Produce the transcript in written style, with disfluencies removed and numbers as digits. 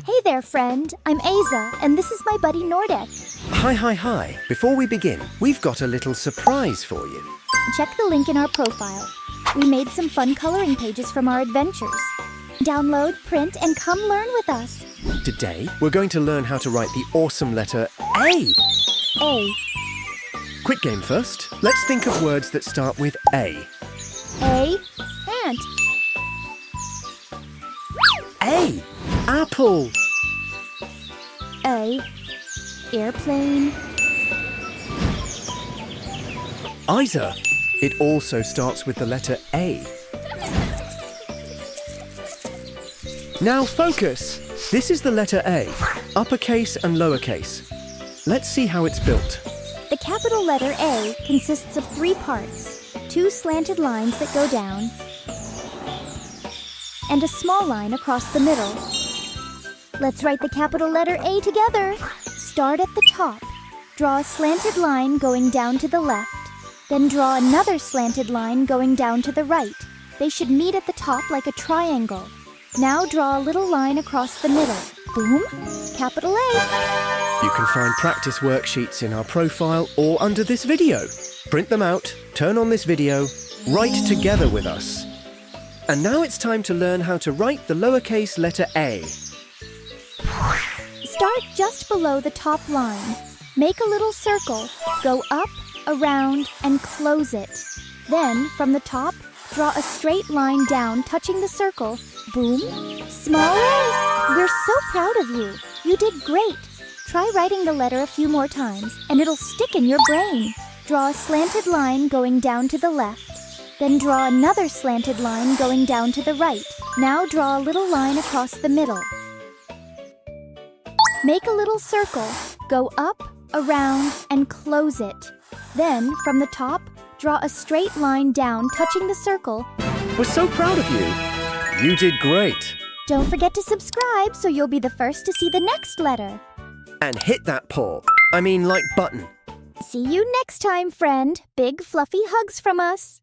Hey there, friend. I'm Aiza, and this is my buddy Nordik. Hi. Before we begin, we've got a little surprise for you. Check the link in our profile. We made some fun coloring pages from our adventures. Download, print, and come learn with us. Today, we're going to learn how to write the awesome letter A. A. Quick game first. Let's think of words that start with A. A. Ant. A. Apple. A. Airplane. Aiza. It also starts with the letter A. Now focus. This is the letter A, uppercase and lowercase. Let's see how it's built. The capital letter A consists of 3 parts, 2 slanted lines that go down, and a small line across the middle. Let's write the capital letter A together. Start at the top. Draw a slanted line going down to the left. Then draw another slanted line going down to the right. They should meet at the top like a triangle. Now draw a little line across the middle. Boom! Capital A. You can find practice worksheets in our profile or under this video. Print them out, turn on this video, write together with us. And now it's time to learn how to write the lowercase letter A. Start just below the top line. Make a little circle. Go up, around, and close it. Then, from the top, draw a straight line down touching the circle. Boom! Small A! We're so proud of you. You did great. Try writing the letter a few more times, and it'll stick in your brain. Draw a slanted line going down to the left. Then draw another slanted line going down to the right. Now draw a little line across the middle. Make a little circle. Go up, around, and close it. Then, from the top, draw a straight line down touching the circle. We're so proud of you. You did great. Don't forget to subscribe so you'll be the first to see the next letter. And hit that like button. See you next time, friend. Big fluffy hugs from us.